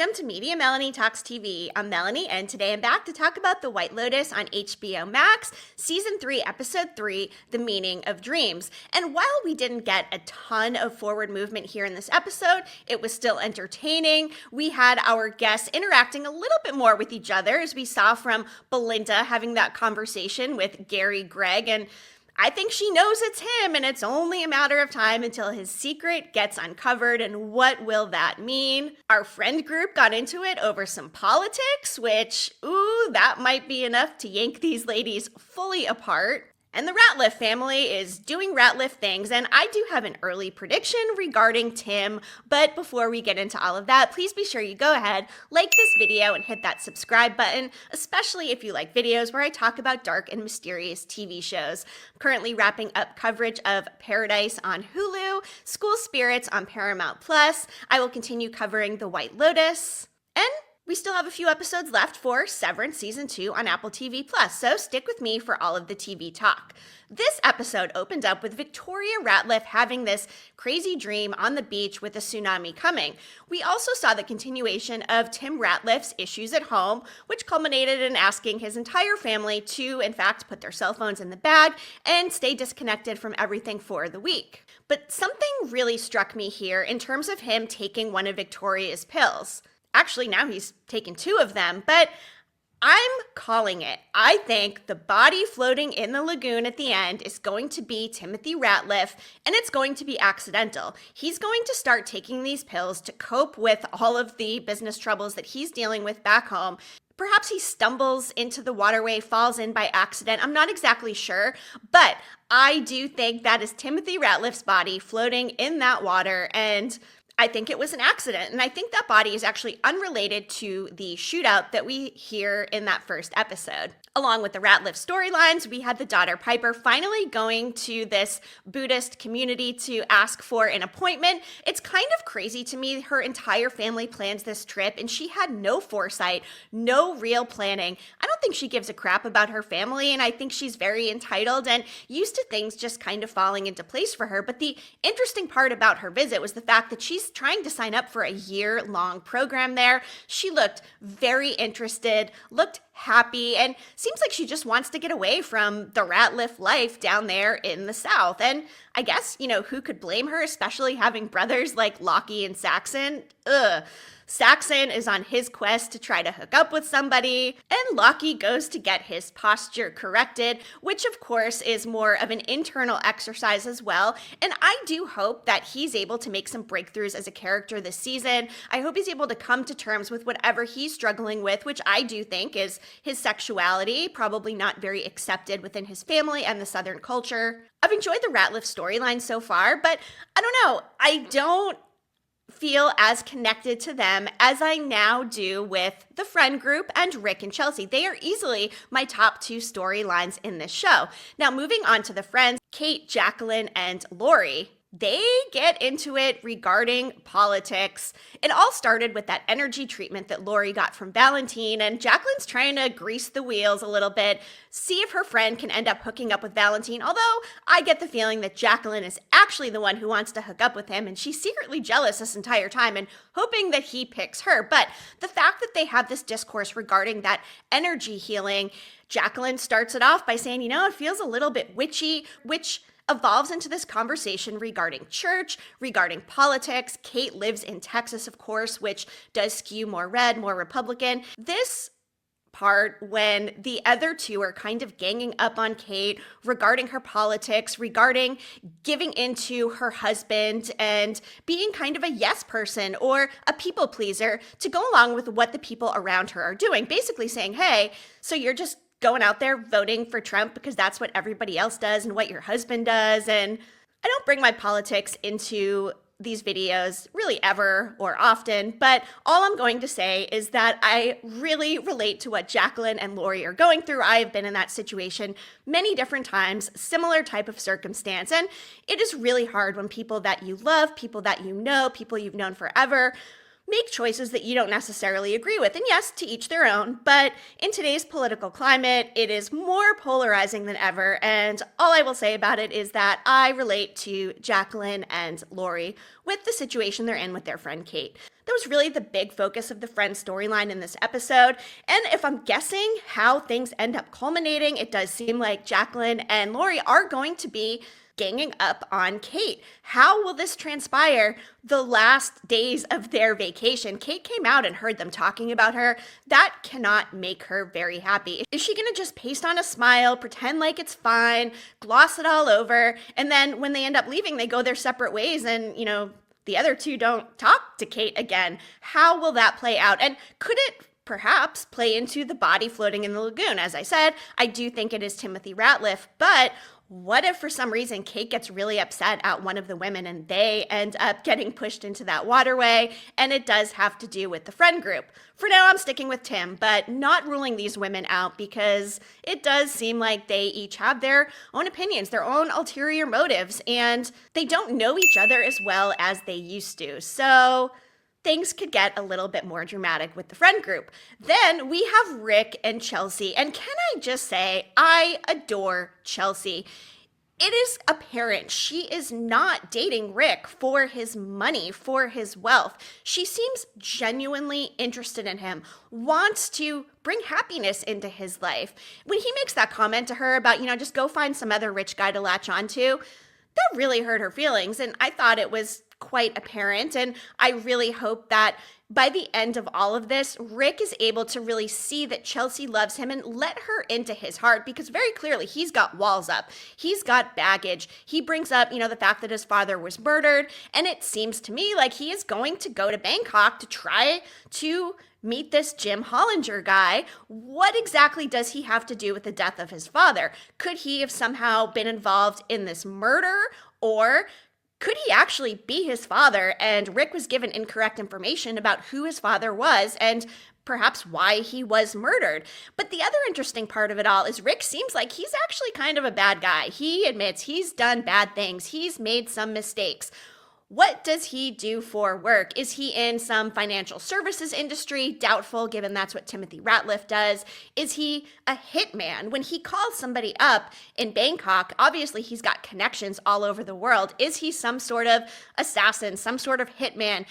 Welcome to Media Melanie Talks TV. I'm Melanie, and today I'm back to talk about The White Lotus on HBO Max, Season 3, Episode 3, The Meaning of Dreams. And while we didn't get a ton of forward movement here in this episode, it was still entertaining. We had our guests interacting a little bit more with each other, as we saw from Belinda having that conversation with Gary Gregg, and I think she knows it's him, and it's only a matter of time until his secret gets uncovered, and what will that mean? Our friend group got into it over some politics, which, ooh, that might be enough to yank these ladies fully apart. And the Ratliff family is doing Ratliff things, and I do have an early prediction regarding Tim, but before we get into all of that, please be sure you go ahead, like this video, and hit that subscribe button, especially if you like videos where I talk about dark and mysterious TV shows. I'm currently wrapping up coverage of Paradise on Hulu, School Spirits on Paramount+. I will continue covering The White Lotus, and we still have a few episodes left for Severance Season 2 on Apple TV+, so stick with me for all of the TV talk. This episode opened up with Victoria Ratliff having this crazy dream on the beach with a tsunami coming. We also saw the continuation of Tim Ratliff's issues at home, which culminated in asking his entire family to, in fact, put their cell phones in the bag and stay disconnected from everything for the week. But something really struck me here in terms of him taking one of Victoria's pills. Actually, now he's taken 2 of them, but I'm calling it. I think the body floating in the lagoon at the end is going to be Timothy Ratliff, and it's going to be accidental. He's going to start taking these pills to cope with all of the business troubles that he's dealing with back home. Perhaps he stumbles into the waterway, falls in by accident. I'm not exactly sure, but I do think that is Timothy Ratliff's body floating in that water, and I think it was an accident, and I think that body is actually unrelated to the shootout that we hear in that first episode. Along with the Ratliff storylines, we had the daughter Piper finally going to this Buddhist community to ask for an appointment. It's kind of crazy to me. Her entire family plans this trip, and she had no foresight, no real planning. I don't think she gives a crap about her family, and I think she's very entitled and used to things just kind of falling into place for her. But the interesting part about her visit was the fact that she's trying to sign up for a year-long program there. She looked very interested, looked happy, and seems like she just wants to get away from the Ratliff life down there in the South. And I guess, who could blame her, especially having brothers like Lockie and Saxon? Saxon is on his quest to try to hook up with somebody, and Lockie goes to get his posture corrected, which of course is more of an internal exercise as well. And I do hope that he's able to make some breakthroughs as a character this season. I hope he's able to come to terms with whatever he's struggling with, which I do think is his sexuality, probably not very accepted within his family and the Southern culture. I've enjoyed the Ratliff storyline so far, but I don't know. I don't feel as connected to them as I now do with the friend group and Rick and Chelsea. They are easily my top 2 storylines in this show. Now, moving on to the friends, Kate, Jacqueline, and Lori. They get into it regarding politics. It all started with that energy treatment that Lori got from Valentine, and Jacqueline's trying to grease the wheels a little bit, see if her friend can end up hooking up with Valentine, although I get the feeling that Jacqueline is actually the one who wants to hook up with him, and she's secretly jealous this entire time and hoping that he picks her. But the fact that they have this discourse regarding that energy healing, Jacqueline starts it off by saying, it feels a little bit witchy, which evolves into this conversation regarding church, regarding politics. Kate lives in Texas, of course, which does skew more red, more Republican. This part when the other 2 are kind of ganging up on Kate regarding her politics, regarding giving into her husband and being kind of a yes person or a people pleaser to go along with what the people around her are doing. Basically saying, hey, so you're just going out there voting for Trump because that's what everybody else does and what your husband does. And I don't bring my politics into these videos really ever or often, but all I'm going to say is that I really relate to what Jacqueline and Lori are going through. I have been in that situation many different times, similar type of circumstance, and it is really hard when people that you love, people that you know, people you've known forever, make choices that you don't necessarily agree with. And yes, to each their own, but in today's political climate, it is more polarizing than ever. And all I will say about it is that I relate to Jacqueline and Lori with the situation they're in with their friend Kate. That was really the big focus of the friend storyline in this episode. And if I'm guessing how things end up culminating, it does seem like Jacqueline and Lori are going to be ganging up on Kate. How will this transpire the last days of their vacation? Kate came out and heard them talking about her. That cannot make her very happy. Is she gonna just paste on a smile, pretend like it's fine, gloss it all over, and then when they end up leaving, they go their separate ways and, the other two don't talk to Kate again? How will that play out? And could it perhaps play into the body floating in the lagoon? As I said, I do think it is Timothy Ratliff, but what if for some reason Kate gets really upset at one of the women and they end up getting pushed into that waterway, and it does have to do with the friend group? For now, I'm sticking with Tim, but not ruling these women out because it does seem like they each have their own opinions, their own ulterior motives, and they don't know each other as well as they used to. So things could get a little bit more dramatic with the friend group. Then we have Rick and Chelsea. And can I just say, I adore Chelsea. It is apparent she is not dating Rick for his money, for his wealth. She seems genuinely interested in him, wants to bring happiness into his life. When he makes that comment to her about, just go find some other rich guy to latch onto, that really hurt her feelings. And I thought it was quite apparent. And I really hope that by the end of all of this, Rick is able to really see that Chelsea loves him and let her into his heart, because very clearly he's got walls up. He's got baggage. He brings up, the fact that his father was murdered. And it seems to me like he is going to go to Bangkok to try to meet this Jim Hollinger guy. What exactly does he have to do with the death of his father? Could he have somehow been involved in this murder? Or could he actually be his father and Rick was given incorrect information about who his father was and perhaps why he was murdered? But the other interesting part of it all is Rick seems like he's actually kind of a bad guy. He admits he's done bad things. He's made some mistakes. What does he do for work? Is he in some financial services industry? Doubtful, given that's what Timothy Ratliff does. Is he a hitman? When he calls somebody up in Bangkok, obviously he's got connections all over the world. Is he some sort of assassin, some sort of hitman?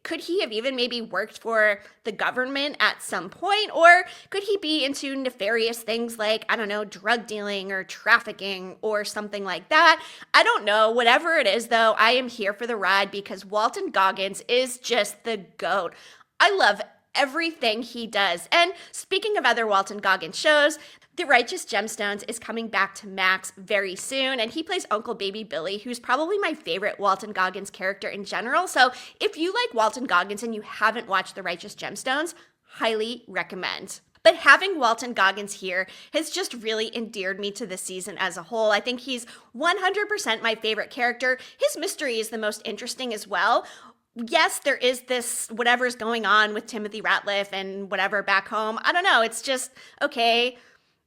Could he have even maybe worked for the government at some point? Or could he be into nefarious things like, I don't know, drug dealing or trafficking or something like that? I don't know. Whatever it is, though, I am here for the ride because Walton Goggins is just the GOAT. I love everything he does. And speaking of other Walton Goggins shows, The Righteous Gemstones is coming back to Max very soon, and he plays Uncle Baby Billy, who's probably my favorite Walton Goggins character in general. So if you like Walton Goggins and you haven't watched The Righteous Gemstones, highly recommend. But having Walton Goggins here has just really endeared me to the season as a whole. I think he's 100% my favorite character. His mystery is the most interesting as well. Yes, there is this whatever's going on with Timothy Ratliff and whatever back home. I don't know. It's just, okay,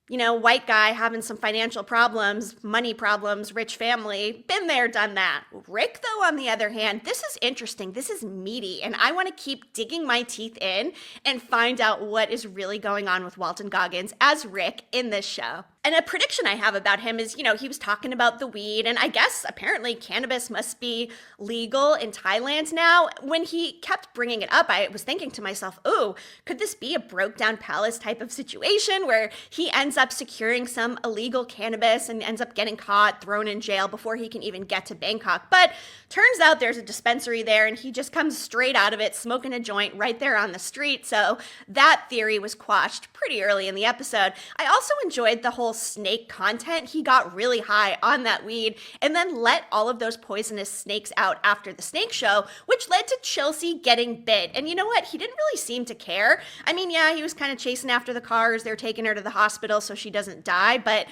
white guy having some financial problems, money problems, rich family, been there, done that. Rick, though, on the other hand, this is interesting. This is meaty, and I want to keep digging my teeth in and find out what is really going on with Walton Goggins as Rick in this show. And a prediction I have about him is, he was talking about the weed, and I guess apparently cannabis must be legal in Thailand now. When he kept bringing it up, I was thinking to myself, oh, could this be a broke down palace type of situation where he ends up securing some illegal cannabis and ends up getting caught, thrown in jail before he can even get to Bangkok? But turns out there's a dispensary there, and he just comes straight out of it smoking a joint right there on the street. So that theory was quashed pretty early in the episode. I also enjoyed the whole snake content. He got really high on that weed and then let all of those poisonous snakes out after the snake show, which led to Chelsea getting bit. And you know what? He didn't really seem to care. I mean, yeah, he was kind of chasing after the cars. They're taking her to the hospital so she doesn't die, but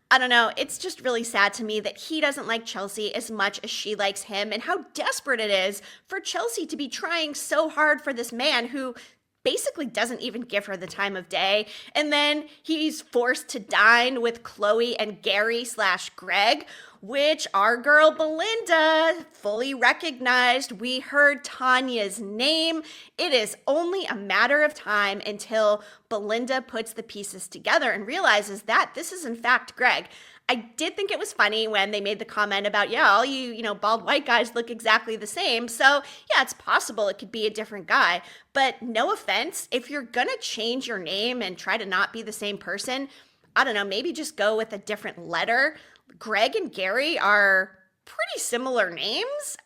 I don't know. It's just really sad to me that he doesn't like Chelsea as much as she likes him, and how desperate it is for Chelsea to be trying so hard for this man who basically doesn't even give her the time of day. And then he's forced to dine with Chloe and Gary / Greg. which our girl Belinda fully recognized. We heard Tanya's name. It is only a matter of time until Belinda puts the pieces together and realizes that this is in fact Greg. I did think it was funny when they made the comment about, yeah, all you bald white guys look exactly the same. So yeah, it's possible it could be a different guy. But no offense, if you're gonna change your name and try to not be the same person, I don't know, maybe just go with a different letter. Greg and Gary are pretty similar names.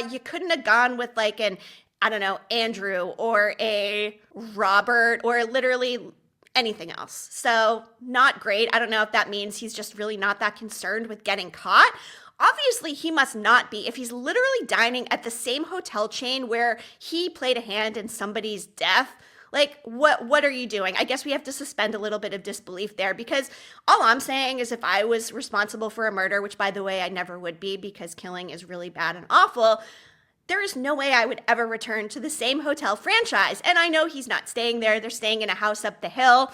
You couldn't have gone with like an, I don't know, Andrew or a Robert or literally anything else. So not great. I don't know if that means he's just really not that concerned with getting caught. Obviously, he must not be if he's literally dining at the same hotel chain where he played a hand in somebody's death. Like, what are you doing? I guess we have to suspend a little bit of disbelief there, because all I'm saying is if I was responsible for a murder, which by the way, I never would be because killing is really bad and awful, there is no way I would ever return to the same hotel franchise. And I know he's not staying there. They're staying in a house up the hill.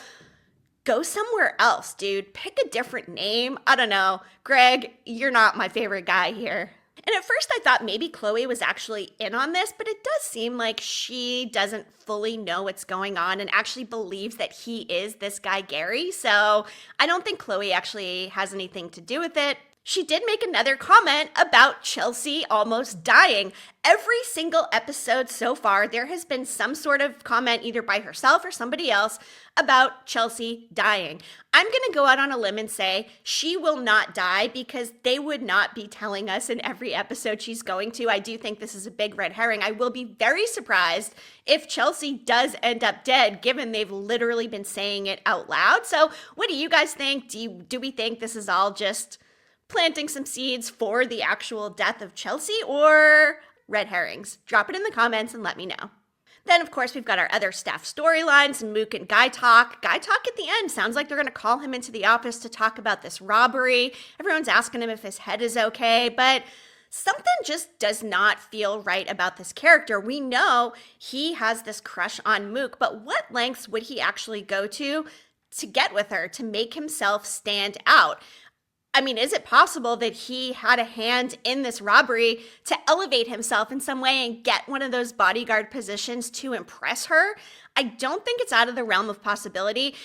Go somewhere else, dude. Pick a different name. I don't know. Greg, you're not my favorite guy here. And at first I thought maybe Chloe was actually in on this, but it does seem like she doesn't fully know what's going on and actually believes that he is this guy Gary. So I don't think Chloe actually has anything to do with it. She did make another comment about Chelsea almost dying. Every single episode so far, there has been some sort of comment either by herself or somebody else about Chelsea dying. I'm going to go out on a limb and say she will not die because they would not be telling us in every episode she's going to. I do think this is a big red herring. I will be very surprised if Chelsea does end up dead, given they've literally been saying it out loud. So what do you guys think? Do we think this is all just planting some seeds for the actual death of Chelsea or red herrings? Drop it in the comments and let me know. Then, of course, we've got our other staff storylines, Mook and Guy Talk. Guy Talk at the end sounds like they're going to call him into the office to talk about this robbery. Everyone's asking him if his head is okay, but something just does not feel right about this character. We know he has this crush on Mook, but what lengths would he actually go to get with her, to make himself stand out? I mean, is it possible that he had a hand in this robbery to elevate himself in some way and get one of those bodyguard positions to impress her? I don't think it's out of the realm of possibility.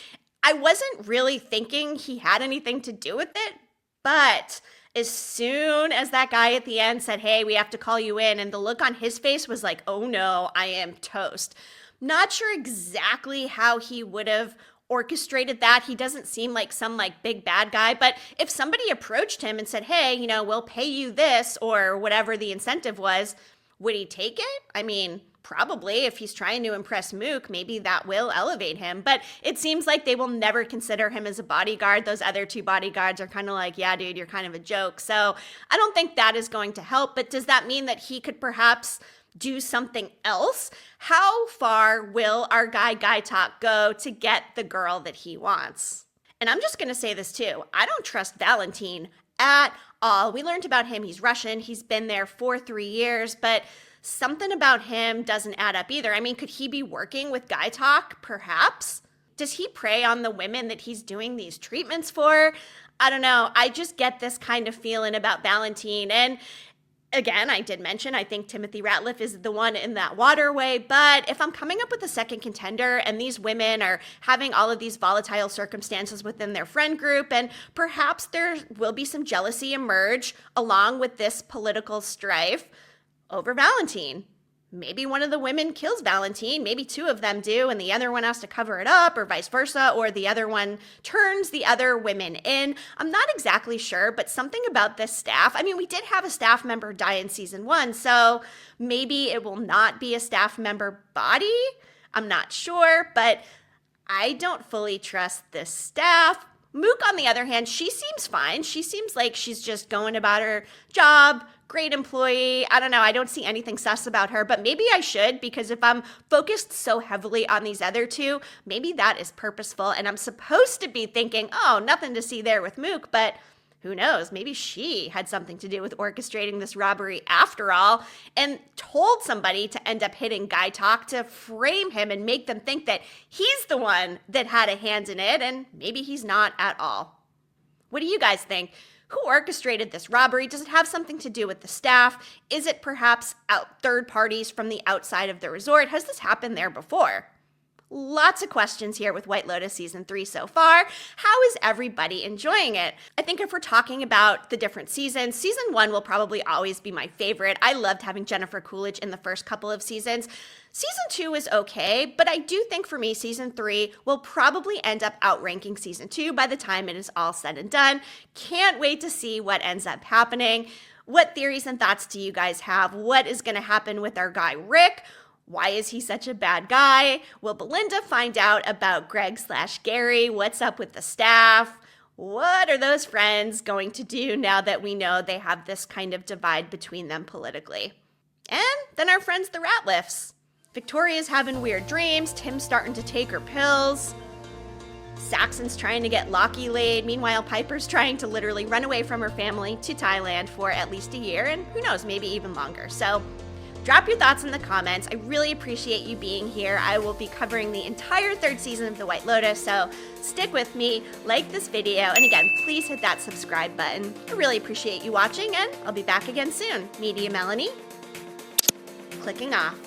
I wasn't really thinking he had anything to do with it, but as soon as that guy at the end said, hey, we have to call you in, and the look on his face was like, oh no, I am toast. Not sure exactly how he would have orchestrated that. He doesn't seem like some big bad guy, but if somebody approached him and said, hey, we'll pay you this or whatever the incentive was, would he take it? I mean, probably. If he's trying to impress Mook, maybe that will elevate him, but it seems like they will never consider him as a bodyguard. Those other two bodyguards are kind of like, yeah, dude, you're kind of a joke. So I don't think that is going to help, but does that mean that he could perhaps do something else? How far will our guy Talk go to get the girl that he wants? And I'm just going to say this too. I don't trust Valentine at all. We learned about him. He's Russian. He's been there for 3 years, but something about him doesn't add up either. I mean, could he be working with Guy Talk? Perhaps. Does he prey on the women that he's doing these treatments for? I don't know. I just get this kind of feeling about Valentine. And again, I did mention, I think Timothy Ratliff is the one in that waterway, but if I'm coming up with a second contender and these women are having all of these volatile circumstances within their friend group, and perhaps there will be some jealousy emerge along with this political strife over Valentine. Maybe one of the women kills Valentine, maybe two of them do, and the other one has to cover it up, or vice versa, or the other one turns the other women in. I'm not exactly sure, but something about this staff. I mean, we did have a staff member die in season 1, so maybe it will not be a staff member body. I'm not sure, but I don't fully trust this staff. Mook, on the other hand, she seems fine. She seems like she's just going about her job. Great employee. I don't know. I don't see anything sus about her, but maybe I should, because if I'm focused so heavily on these other two, maybe that is purposeful. And I'm supposed to be thinking, oh, nothing to see there with Mook, but who knows? Maybe she had something to do with orchestrating this robbery after all and told somebody to end up hitting Guy Talk to frame him and make them think that he's the one that had a hand in it, and maybe he's not at all. What do you guys think? Who orchestrated this robbery? Does it have something to do with the staff? Is it perhaps third parties from the outside of the resort? Has this happened there before? Lots of questions here with White Lotus Season 3 so far. How is everybody enjoying it? I think if we're talking about the different seasons, Season 1 will probably always be my favorite. I loved having Jennifer Coolidge in the first couple of seasons. Season 2 is okay, but I do think for me, Season 3 will probably end up outranking Season 2 by the time it is all said and done. Can't wait to see what ends up happening. What theories and thoughts do you guys have? What is going to happen with our guy Rick? Why is he such a bad guy? Will Belinda find out about Greg/Gary? What's up with the staff? What are those friends going to do now that we know they have this kind of divide between them politically? And then our friends the Ratliffs. Victoria's having weird dreams. Tim's starting to take her pills. Saxon's trying to get Lockie laid. Meanwhile, Piper's trying to literally run away from her family to Thailand for at least a year, and who knows, maybe even longer. So drop your thoughts in the comments. I really appreciate you being here. I will be covering the entire third season of The White Lotus, so stick with me, like this video, and again, please hit that subscribe button. I really appreciate you watching, and I'll be back again soon. Media Melanie, clicking off.